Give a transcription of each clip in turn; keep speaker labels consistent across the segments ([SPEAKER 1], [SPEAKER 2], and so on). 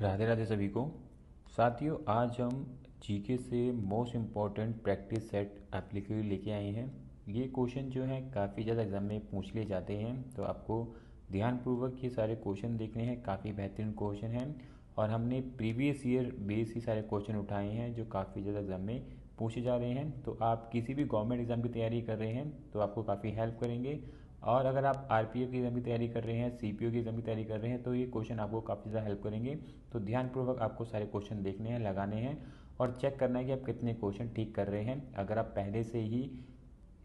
[SPEAKER 1] राधे राधे सभी को। साथियों, आज हम जीके से मोस्ट इम्पॉर्टेंट प्रैक्टिस सेट एप्लीकेटिव लेके आए हैं। ये क्वेश्चन जो है काफ़ी ज़्यादा एग्जाम में पूछ लिए जाते हैं, तो आपको ध्यानपूर्वक ये सारे क्वेश्चन देखने हैं। काफ़ी बेहतरीन क्वेश्चन हैं और हमने प्रीवियस ईयर बेस ही सारे क्वेश्चन उठाए हैं जो काफ़ी ज़्यादा एग्जाम में पूछे जा रहे हैं। तो आप किसी भी गवर्नमेंट एग्जाम की तैयारी कर रहे हैं तो आपको काफ़ी हेल्प करेंगे। और अगर आप आरपीएफ की एग्जाम की तैयारी कर रहे हैं, सीपीओ की एग्जाम की तैयारी कर रहे हैं, तो ये क्वेश्चन आपको काफ़ी ज़्यादा हेल्प करेंगे। तो ध्यानपूर्वक आपको सारे क्वेश्चन देखने हैं, लगाने हैं और चेक करना है कि आप कितने क्वेश्चन ठीक कर रहे हैं। अगर आप पहले से ही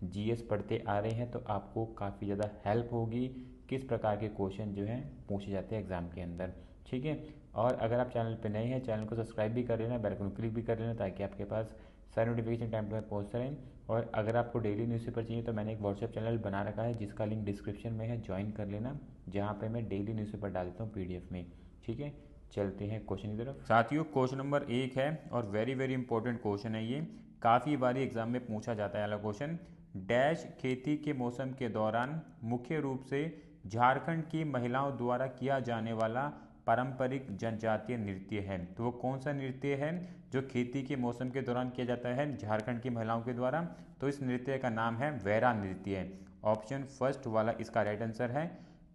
[SPEAKER 1] जीएस पढ़ते आ रहे हैं तो आपको काफ़ी ज़्यादा हेल्प होगी किस प्रकार के क्वेश्चन जो हैं पूछे जाते हैं एग्ज़ाम के अंदर। ठीक है। और अगर आप चैनल पर नए हैं, चैनल को सब्सक्राइब भी कर लेना, बेल आइकन क्लिक भी कर लेना ताकि आपके पास सारे नोटिफिकेशन टाइम पर पहुँचते रहें। और अगर आपको डेली न्यूज़पेपर चाहिए तो मैंने एक व्हाट्सएप चैनल बना रखा है जिसका लिंक डिस्क्रिप्शन में है, ज्वाइन कर लेना, जहाँ पे मैं डेली न्यूज़पेपर डाल देता हूँ पीडीएफ में। ठीक है, चलते हैं क्वेश्चन की तरफ। साथियों, क्वेश्चन नंबर 1 है और वेरी वेरी इंपॉर्टेंट क्वेश्चन है। ये काफ़ी बारी एग्जाम में पूछा जाता है। अगला क्वेश्चन, डैश खेती के मौसम के दौरान मुख्य रूप से झारखंड की महिलाओं द्वारा किया जाने वाला पारंपरिक जनजातीय नृत्य है। तो वो कौन सा नृत्य है जो खेती के मौसम के दौरान किया जाता है झारखंड की महिलाओं के द्वारा? तो इस नृत्य का नाम है वैरा नृत्य। ऑप्शन फर्स्ट वाला इसका राइट आंसर है।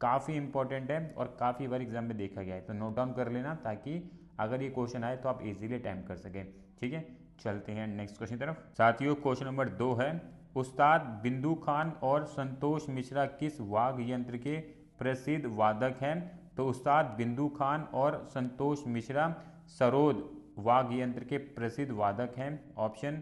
[SPEAKER 1] काफ़ी इंपॉर्टेंट है और काफ़ी बार एग्जाम में देखा गया है, तो नोट डाउन कर लेना ताकि अगर ये क्वेश्चन आए तो आप इजीली अटेम्प्ट कर सकें। ठीक है, चलते हैं नेक्स्ट क्वेश्चन की तरफ। साथियों, क्वेश्चन नंबर 2 है, उस्ताद बिंदु खान और संतोष मिश्रा किस वाद्य यंत्र के प्रसिद्ध वादक हैं? तो उस्ताद बिंदु खान और संतोष मिश्रा सरोद वाद्य यंत्र के प्रसिद्ध वादक हैं। ऑप्शन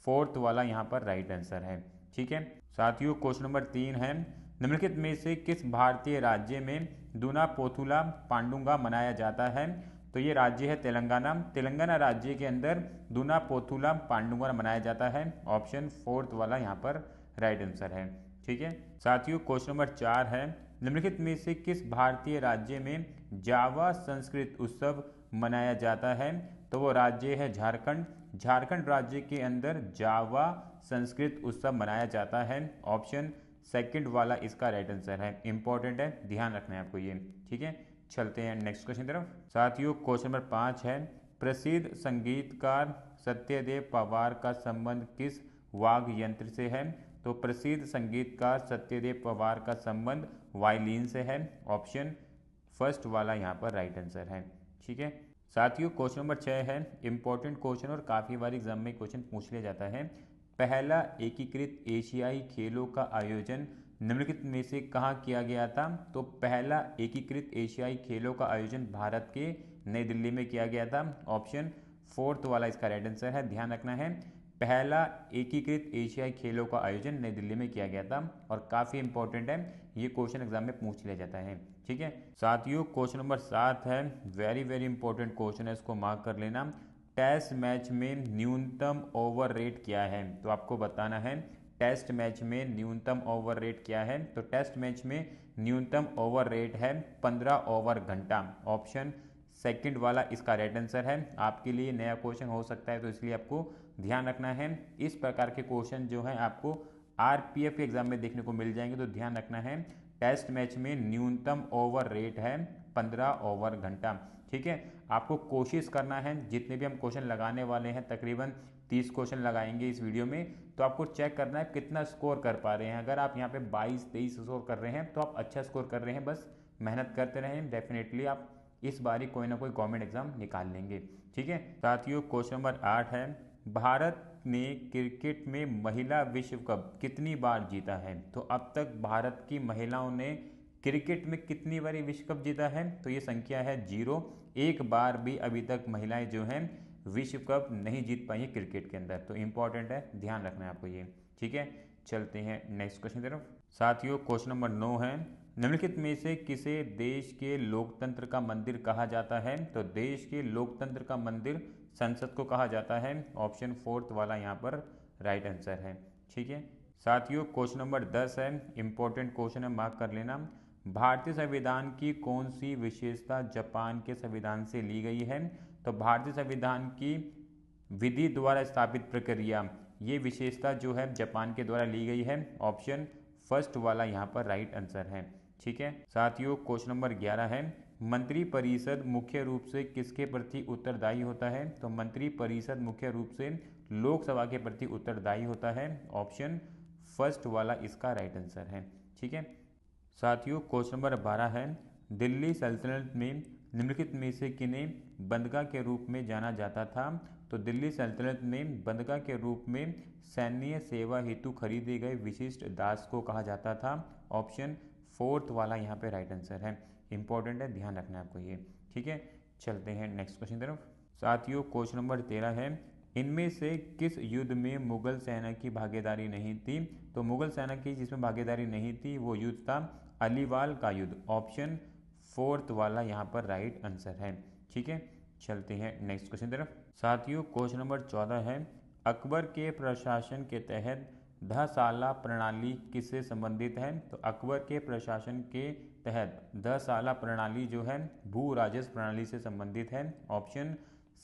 [SPEAKER 1] फोर्थ वाला यहाँ पर राइट आंसर है। ठीक है। साथियों, क्वेश्चन नंबर 3 है, निम्नलिखित में से किस भारतीय राज्य में दूना पोथुला पांडुंगा मनाया जाता है? तो ये राज्य है तेलंगाना। तेलंगाना राज्य के अंदर दूना पोथुला पांडुंगा मनाया जाता है। ऑप्शन फोर्थ वाला यहाँ पर राइट आंसर है। ठीक है। साथियों, क्वेश्चन नंबर 4 है, निम्नलिखित में से किस भारतीय राज्य में जावा संस्कृत उत्सव मनाया जाता है? तो वो राज्य है झारखंड। झारखंड राज्य के अंदर जावा संस्कृत उत्सव मनाया जाता है। ऑप्शन सेकंड वाला इसका राइट आंसर है। इंपॉर्टेंट है, ध्यान रखना है आपको ये। ठीक है, चलते हैं नेक्स्ट क्वेश्चन की तरफ। साथियों, क्वेश्चन नंबर 5 है, प्रसिद्ध संगीतकार सत्यदेव पवार का संबंध किस वाद्य यंत्र से है? तो प्रसिद्ध संगीतकार सत्यदेव पवार का संबंध वायलिन से है। ऑप्शन फर्स्ट वाला यहाँ पर राइट आंसर है। ठीक है। साथियों, क्वेश्चन नंबर 6 है, इंपॉर्टेंट क्वेश्चन और काफ़ी बार एग्जाम में क्वेश्चन पूछ लिया जाता है। पहला एकीकृत एशियाई खेलों का आयोजन निम्नलिखित में से कहाँ किया गया था? तो पहला एकीकृत एशियाई खेलों का आयोजन भारत के नई दिल्ली में किया गया था। ऑप्शन फोर्थ वाला इसका राइट आंसर है। ध्यान रखना है, पहला एकीकृत एशियाई खेलों का आयोजन नई दिल्ली में किया गया था और काफ़ी इंपॉर्टेंट है, ये क्वेश्चन एग्जाम में पूछ लिया जाता है। ठीक है। साथियों, क्वेश्चन नंबर 7 है, वेरी वेरी इंपॉर्टेंट क्वेश्चन है, इसको मार्क कर लेना। टेस्ट मैच में न्यूनतम ओवर रेट क्या है? तो आपको बताना है टेस्ट मैच में न्यूनतम ओवर रेट क्या है। तो टेस्ट मैच में न्यूनतम ओवर रेट है 15 ओवर घंटा। ऑप्शन सेकंड वाला इसका राइट आंसर है। आपके लिए नया क्वेश्चन हो सकता है तो इसलिए आपको ध्यान रखना है। इस प्रकार के क्वेश्चन जो है आपको आरपीएफ के एग्जाम में देखने को मिल जाएंगे, तो ध्यान रखना है टेस्ट मैच में न्यूनतम ओवर रेट है 15 ओवर घंटा। ठीक है, आपको कोशिश करना है, जितने भी हम क्वेश्चन लगाने वाले हैं तकरीबन 30 क्वेश्चन लगाएंगे इस वीडियो में, तो आपको चेक करना है कितना स्कोर कर पा रहे हैं। अगर आप यहाँ पे 22-23 स्कोर कर रहे हैं तो आप अच्छा स्कोर कर रहे हैं। बस मेहनत करते रहें, डेफिनेटली आप इस बारी कोई ना कोई गवर्नमेंट एग्जाम निकाल लेंगे। ठीक है। साथियों, क्वेश्चन नंबर 8 है, भारत ने क्रिकेट में महिला विश्व कप कितनी बार जीता है? तो अब तक भारत की महिलाओं ने क्रिकेट में कितनी बार विश्व कप जीता है? तो ये संख्या है 0। एक बार भी अभी तक महिलाएं जो हैं विश्व कप नहीं जीत पाई है क्रिकेट के अंदर। तो इंपॉर्टेंट है, ध्यान रखना है आपको ये। ठीक है, चलते हैं नेक्स्ट क्वेश्चन की तरफ। साथियों, क्वेश्चन नंबर 9 है, निम्नलिखित में से किसे देश के लोकतंत्र का मंदिर कहा जाता है? तो देश के लोकतंत्र का मंदिर संसद को कहा जाता है। ऑप्शन फोर्थ वाला यहाँ पर राइट आंसर है। ठीक है। साथियों, क्वेश्चन नंबर 10 है, इंपॉर्टेंट क्वेश्चन है, मार्क कर लेना। भारतीय संविधान की कौन सी विशेषता जापान के संविधान से ली गई है? तो भारतीय संविधान की विधि द्वारा स्थापित प्रक्रिया, ये विशेषता जो है जापान के द्वारा ली गई है। ऑप्शन फर्स्ट वाला यहाँ पर राइट आंसर है। ठीक है। साथियों, क्वेश्चन नंबर 11 है, मंत्रिपरिषद मुख्य रूप से किसके प्रति उत्तरदायी होता है? तो मंत्रिपरिषद मुख्य रूप से लोकसभा के प्रति उत्तरदायी होता है। ऑप्शन फर्स्ट वाला इसका राइट आंसर है। ठीक है साथियों, क्वेश्चन नंबर 12 है, दिल्ली सल्तनत में निम्नलिखित में से किन्हें बंदगा के रूप में जाना जाता था? तो दिल्ली सल्तनत में बंदगा के रूप में सैन्य सेवा हेतु खरीदे गए विशिष्ट दास को कहा जाता था। ऑप्शन फोर्थ वाला यहाँ पे राइट आंसर है। इंपॉर्टेंट है, ध्यान रखना है आपको ये। ठीक है, चलते हैं नेक्स्ट क्वेश्चन तरफ। साथियों, क्वेश्चन नंबर 13 है, इनमें से किस युद्ध में मुगल सेना की भागीदारी नहीं थी? तो मुगल सेना की जिसमें भागीदारी नहीं थी वो युद्ध था अलीवाल का युद्ध। ऑप्शन फोर्थ वाला यहाँ पर राइट आंसर है। ठीक है, चलते हैं नेक्स्ट क्वेश्चन तरफ। साथियों, क्वेश्चन नंबर 14 है, अकबर के प्रशासन के तहत दहसाला प्रणाली किससे संबंधित है? तो अकबर के प्रशासन के तहत दहसाला प्रणाली जो है भू राजस्व प्रणाली से संबंधित है। ऑप्शन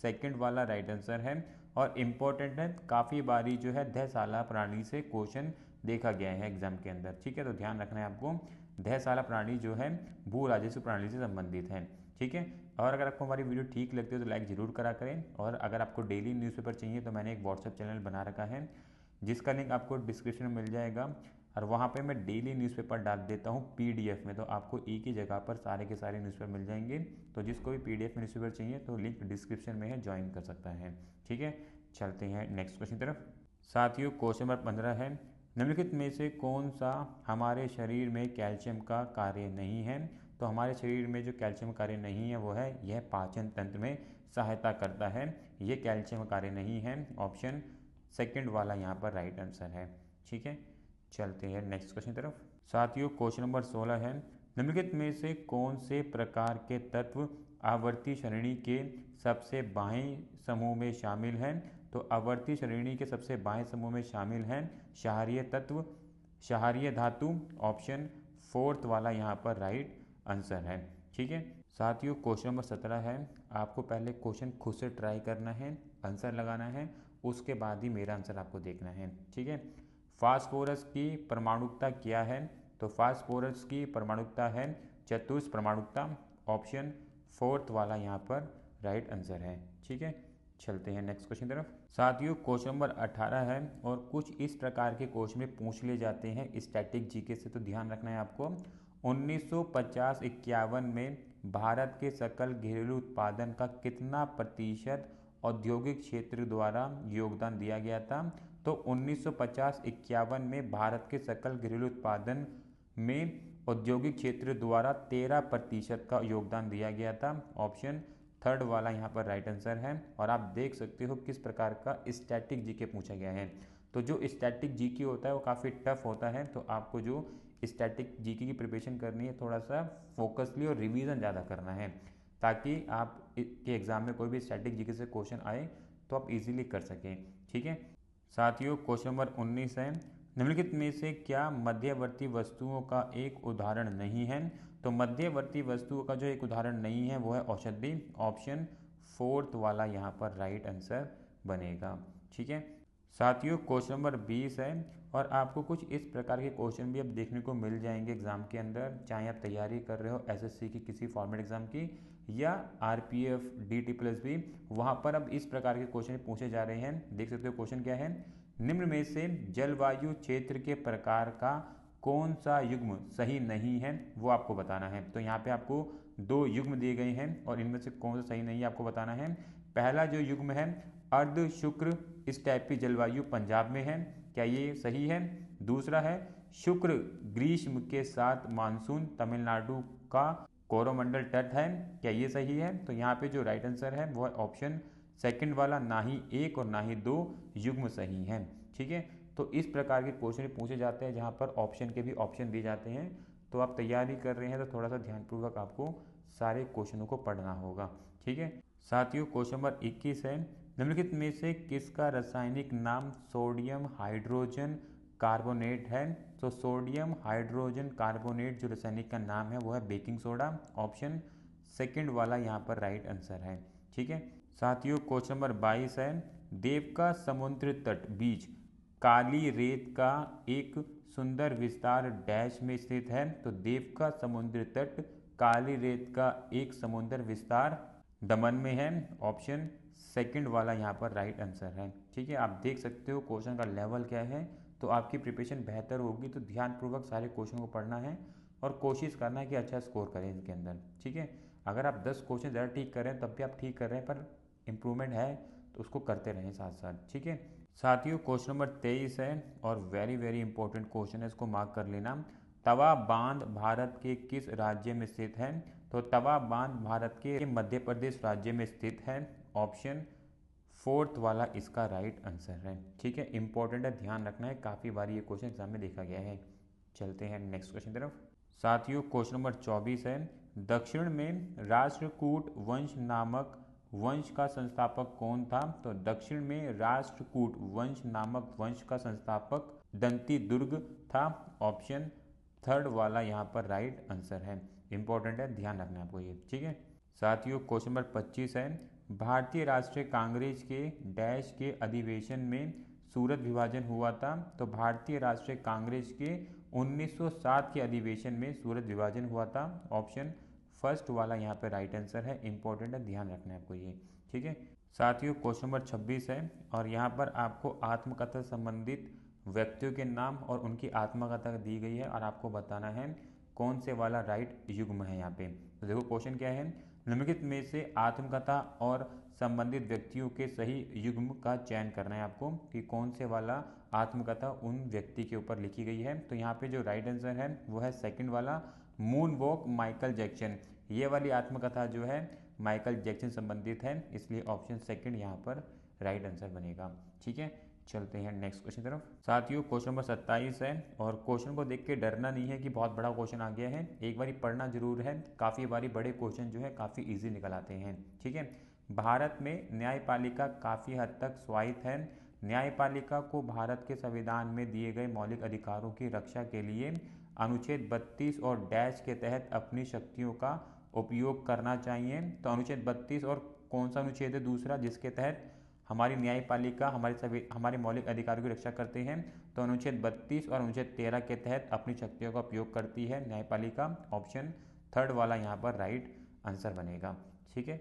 [SPEAKER 1] सेकंड वाला राइट आंसर है और इम्पोर्टेंट है, काफ़ी बारी जो है दहसाला प्रणाली से क्वेश्चन देखा गया है एग्जाम के अंदर। ठीक है, तो ध्यान रखना है आपको, दहसाला प्रणाली जो है भू राजस्व प्रणाली से संबंधित है। ठीक है, और अगर आपको हमारी वीडियो ठीक लगती है तो लाइक ज़रूर करा करें। और अगर आपको डेली न्यूज़पेपर चाहिए तो मैंने एक व्हाट्सएप चैनल बना रखा है जिसका लिंक आपको डिस्क्रिप्शन में मिल जाएगा और वहाँ पे मैं डेली न्यूज़पेपर डाल देता हूँ पीडीएफ में, तो आपको एक ही जगह पर सारे के सारे न्यूज़पेपर मिल जाएंगे। तो जिसको भी पीडीएफ में न्यूज़पेपर चाहिए तो लिंक डिस्क्रिप्शन में है, ज्वाइन कर सकता है। ठीक है, चलते हैं नेक्स्ट क्वेश्चन तरफ। साथियों, क्वेश्चन नंबर 15 है, निम्नलिखित में से कौन सा हमारे शरीर में कैल्शियम का कार्य नहीं है? तो हमारे शरीर में जो कैल्शियम कार्य नहीं है वो है यह पाचन तंत्र में सहायता करता है, ये कैल्शियम कार्य नहीं है। ऑप्शन सेकंड वाला यहाँ पर राइट आंसर है। ठीक है, चलते हैं नेक्स्ट क्वेश्चन तरफ। साथियों, क्वेश्चन नंबर 16 है, निम्नलिखित में से कौन से प्रकार के तत्व आवर्ती श्रेणी के सबसे बाएं समूह में शामिल हैं? तो आवर्ती श्रेणी के सबसे बाएं समूह में शामिल हैं क्षारीय तत्व, क्षारीय धातु। ऑप्शन फोर्थ वाला यहाँ पर राइट आंसर है। ठीक है साथियों, क्वेश्चन नंबर 17 है, आपको पहले क्वेश्चन खुद से ट्राई करना है, आंसर लगाना है, उसके बाद ही मेरा आंसर आपको देखना है। ठीक है, फास्फोरस की परमाणुकता क्या है? तो फास्फोरस की परमाणुकता है चतुर्थ परमाणुकता। ऑप्शन फोर्थ वाला यहाँ पर राइट आंसर है। ठीक है, चलते हैं नेक्स्ट क्वेश्चन तरफ। साथियों, क्वेश्चन नंबर 18 है और कुछ इस प्रकार के क्वेश्चन में पूछ लिए जाते हैं स्टैटिक जीके से, तो ध्यान रखना है आपको। 1950-51 में भारत के सकल घरेलू उत्पादन का कितना प्रतिशत औद्योगिक क्षेत्र द्वारा योगदान दिया गया था? तो 1950-51 में भारत के सकल घरेलू उत्पादन में औद्योगिक क्षेत्र द्वारा 13% का योगदान दिया गया था। ऑप्शन थर्ड वाला यहाँ पर राइट आंसर है। और आप देख सकते हो किस प्रकार का स्टैटिक जीके पूछा गया है। तो जो स्टैटिक जीके होता है वो काफ़ी टफ होता है, तो आपको जो स्टैटिक जीके की प्रिपरेशन करनी है थोड़ा सा फोकसली और रिवीजन ज़्यादा करना है, ताकि आप के एग्जाम में कोई भी स्टैटिक जीके से क्वेश्चन आए तो आप इजीली कर सकें। ठीक है साथियों, क्वेश्चन नंबर 19 है, निम्नलिखित में से क्या मध्यवर्ती वस्तुओं का एक उदाहरण नहीं है? तो मध्यवर्ती वस्तुओं का जो एक उदाहरण नहीं है वो है औषधि। ऑप्शन फोर्थ वाला यहाँ पर राइट आंसर बनेगा। ठीक है साथियों, क्वेश्चन नंबर 20 है और आपको कुछ इस प्रकार के क्वेश्चन भी अब देखने को मिल जाएंगे एग्जाम के अंदर, चाहे आप तैयारी कर रहे हो एसएससी की किसी फॉर्मेट एग्जाम की या आरपीएफ DT+B, वहाँ पर अब इस प्रकार के क्वेश्चन पूछे जा रहे हैं। देख सकते हो क्वेश्चन क्या है, निम्न में से जलवायु क्षेत्र के प्रकार का कौन सा युग्म सही नहीं है वो आपको बताना है। तो यहाँ पे आपको 2 युग्म दिए गए हैं और इनमें से कौन सा सही नहीं है आपको बताना है। पहला जो युग्म है अर्ध शुक्र स्टेपी जलवायु पंजाब में है, क्या ये सही है? दूसरा है शुक्र ग्रीष्म के साथ मानसून तमिलनाडु का कोरोमंडल तट है, क्या ये सही है? तो यहाँ पे जो राइट आंसर है वो है ऑप्शन सेकंड वाला, ना ही 1 और ना ही 2 युग्म सही हैं। ठीक है, तो इस प्रकार के क्वेश्चन पूछे जाते हैं जहाँ पर ऑप्शन के भी ऑप्शन दिए जाते हैं। तो आप तैयारी कर रहे हैं तो थोड़ा सा ध्यानपूर्वक आपको सारे क्वेश्चनों को पढ़ना होगा। ठीक है साथियों, क्वेश्चन नंबर 21 है, निम्नलिखित में से किसका रासायनिक नाम सोडियम हाइड्रोजन कार्बोनेट है? तो सोडियम हाइड्रोजन कार्बोनेट जो रासायनिक का नाम है वो है बेकिंग सोडा। ऑप्शन सेकंड वाला यहाँ पर राइट आंसर है। ठीक है साथियों, क्वेश्चन नंबर 22 है, देव का समुद्र तट बीच काली रेत का एक सुंदर विस्तार डैश में स्थित है? तो देव का समुद्र तट काली रेत का एक समुद्र विस्तार दमन में है। ऑप्शन सेकंड वाला यहाँ पर राइट आंसर है। ठीक है, आप देख सकते हो क्वेश्चन का लेवल क्या है, तो आपकी प्रिपरेशन बेहतर होगी। तो ध्यानपूर्वक सारे क्वेश्चन को पढ़ना है और कोशिश करना है कि अच्छा स्कोर करें इनके अंदर। ठीक है, अगर आप 10 क्वेश्चन ज़्यादा ठीक कर रहे हैं तब भी आप ठीक कर रहे हैं, पर इम्प्रूवमेंट है तो उसको करते रहें साथ साथ। ठीक है साथियों, क्वेश्चन नंबर 23 है और वेरी वेरी इंपॉर्टेंट क्वेश्चन है, इसको मार्क कर लेना। तवा बांध भारत के किस राज्य में स्थित है? तो तवा बांध भारत के मध्य प्रदेश राज्य में स्थित है। ऑप्शन फोर्थ वाला इसका राइट आंसर है। ठीक है, इंपॉर्टेंट है, ध्यान रखना है, काफ़ी बार ये क्वेश्चन एग्जाम में देखा गया है। चलते हैं नेक्स्ट क्वेश्चन तरफ। साथियों क्वेश्चन नंबर 24 है, दक्षिण में राष्ट्रकूट वंश नामक वंश का संस्थापक कौन था? तो दक्षिण में राष्ट्रकूट वंश नामक वंश का संस्थापक दंती दुर्ग था। ऑप्शन थर्ड वाला यहाँ पर राइट आंसर है। इंपॉर्टेंट है, ध्यान रखना है आपको ये। ठीक है साथियों, क्वेश्चन नंबर 25 है, भारतीय राष्ट्रीय कांग्रेस के डैश के अधिवेशन में सूरत विभाजन हुआ था? तो भारतीय राष्ट्रीय कांग्रेस के 1907 के अधिवेशन में सूरत विभाजन हुआ था। ऑप्शन फर्स्ट वाला यहाँ पे राइट आंसर है। इंपॉर्टेंट है, ध्यान रखना है आपको ये। ठीक है साथियों, क्वेश्चन नंबर 26 है और यहाँ पर आपको आत्मकथा संबंधित व्यक्तियों के नाम और उनकी आत्मकथा दी गई है और आपको बताना है कौन से वाला राइट युग्म है यहाँ पे। तो देखो क्वेश्चन क्या है, निम्नलिखित में से आत्मकथा और संबंधित व्यक्तियों के सही युग्म का चयन करना है आपको कि कौन से वाला आत्मकथा उन व्यक्ति के ऊपर लिखी गई है। तो यहाँ पे जो राइट आंसर है वो है सेकंड वाला, मून वॉक माइकल जैक्सन। ये वाली आत्मकथा जो है माइकल जैक्सन संबंधित है, इसलिए ऑप्शन सेकंड यहाँ पर राइट आंसर बनेगा। ठीक है, चलते हैं नेक्स्ट क्वेश्चन तरफ। साथियों क्वेश्चन नंबर 27 है और क्वेश्चन को देख के डरना नहीं है कि बहुत बड़ा क्वेश्चन आ गया है, एक बारी पढ़ना जरूर है। काफ़ी बारी बड़े क्वेश्चन जो है काफ़ी इजी निकल आते हैं। ठीक है, भारत में न्यायपालिका काफ़ी हद तक स्वायत्त है। न्यायपालिका को भारत के संविधान में दिए गए मौलिक अधिकारों की रक्षा के लिए अनुच्छेद 32 और डैश के तहत अपनी शक्तियों का उपयोग करना चाहिए। तो अनुच्छेद 32 और कौन सा अनुच्छेद है दूसरा जिसके तहत हमारी न्यायपालिका हमारे मौलिक अधिकारों की रक्षा करते हैं? तो अनुच्छेद 32 और अनुच्छेद 13 के तहत अपनी शक्तियों का उपयोग करती है न्यायपालिका। ऑप्शन थर्ड वाला यहाँ पर राइट आंसर बनेगा। ठीक है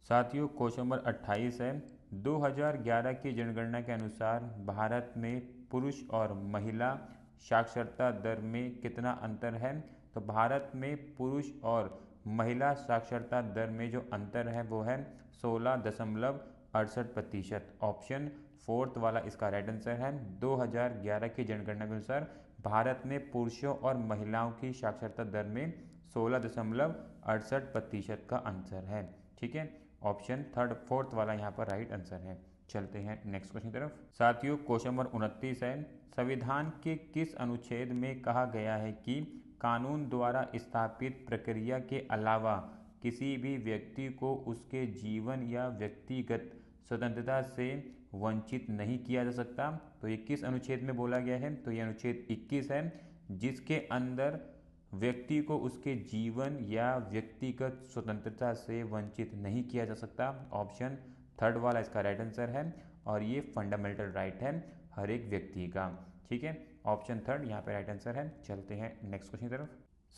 [SPEAKER 1] साथियों, क्वेश्चन नंबर 28 है, 2011 की जनगणना के अनुसार भारत में पुरुष और महिला साक्षरता दर में कितना अंतर है? तो भारत में पुरुष और महिला साक्षरता दर में जो अंतर है वो है 16.68%। ऑप्शन फोर्थ वाला इसका राइट आंसर है। 2011 की जनगणना के अनुसार भारत में पुरुषों और महिलाओं की साक्षरता दर में 16.68% का अंतर है। ठीक है, ऑप्शन फोर्थ वाला यहाँ पर राइट आंसर है। चलते हैं नेक्स्ट क्वेश्चन की तरफ। साथियों क्वेश्चन नंबर 29 है, संविधान के किस अनुच्छेद में कहा गया है कि कानून द्वारा स्थापित प्रक्रिया के अलावा किसी भी व्यक्ति को उसके जीवन या व्यक्तिगत स्वतंत्रता से वंचित नहीं किया जा सकता? तो ये किस अनुच्छेद में बोला गया है? तो ये अनुच्छेद 21 है, जिसके अंदर व्यक्ति को उसके जीवन या व्यक्तिगत स्वतंत्रता से वंचित नहीं किया जा सकता। ऑप्शन थर्ड वाला इसका राइट आंसर है और ये फंडामेंटल राइट है हर एक व्यक्ति का। ठीक है, ऑप्शन थर्ड यहाँ पे राइट आंसर है। चलते हैं नेक्स्ट क्वेश्चन की तरफ।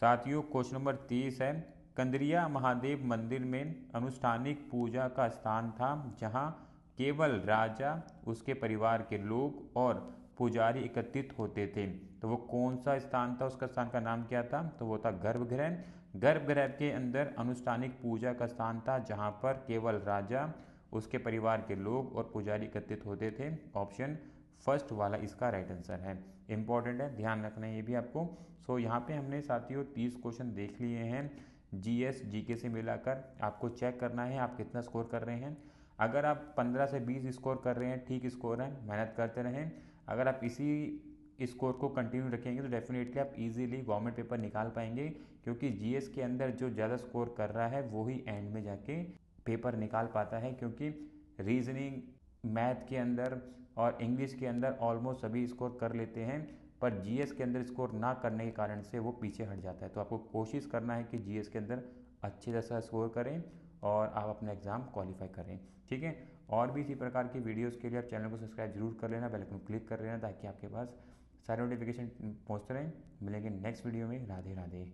[SPEAKER 1] साथियों क्वेश्चन नंबर 30 है, कंदरिया महादेव मंदिर में अनुष्ठानिक पूजा का स्थान था जहाँ केवल राजा, उसके परिवार के लोग और पुजारी एकत्रित होते थे। तो वो कौन सा स्थान था, उसका स्थान का नाम क्या था? तो वो था गर्भगृह। गर्भगृह के अंदर अनुष्ठानिक पूजा का स्थान था जहाँ पर केवल राजा, उसके परिवार के लोग और पुजारी एकत्रित होते थे। ऑप्शन फर्स्ट वाला इसका राइट आंसर है। इंपॉर्टेंट है, ध्यान रखना है ये भी आपको। सो यहाँ पे हमने साथियों 30 क्वेश्चन देख लिए हैं जीएस जीके से मिलाकर। आपको चेक करना है आप कितना स्कोर कर रहे हैं। अगर आप 15 से 20 स्कोर कर रहे हैं, ठीक स्कोर है, मेहनत करते रहें। अगर आप इसी स्कोर को कंटिन्यू रखेंगे तो डेफिनेटली आप इजीली गवर्नमेंट पेपर निकाल पाएंगे, क्योंकि जीएस के अंदर जो ज़्यादा स्कोर कर रहा है वो ही एंड में जाके पेपर निकाल पाता है, क्योंकि रीजनिंग, मैथ के अंदर और इंग्लिश के अंदर ऑलमोस्ट सभी स्कोर कर लेते हैं, पर जीएस के अंदर स्कोर ना करने के कारण से वो पीछे हट जाता है। तो आपको कोशिश करना है कि जीएस के अंदर अच्छे जैसा स्कोर करें और आप अपना एग्ज़ाम क्वालिफाई करें। ठीक है, और भी इसी प्रकार की वीडियोस के लिए आप चैनल को सब्सक्राइब जरूर कर लेना, बेल आइकन क्लिक कर लेना, ताकि आपके पास सारे नोटिफिकेशन पहुँचते रहें। मिलेंगे नेक्स्ट वीडियो में। राधे राधे।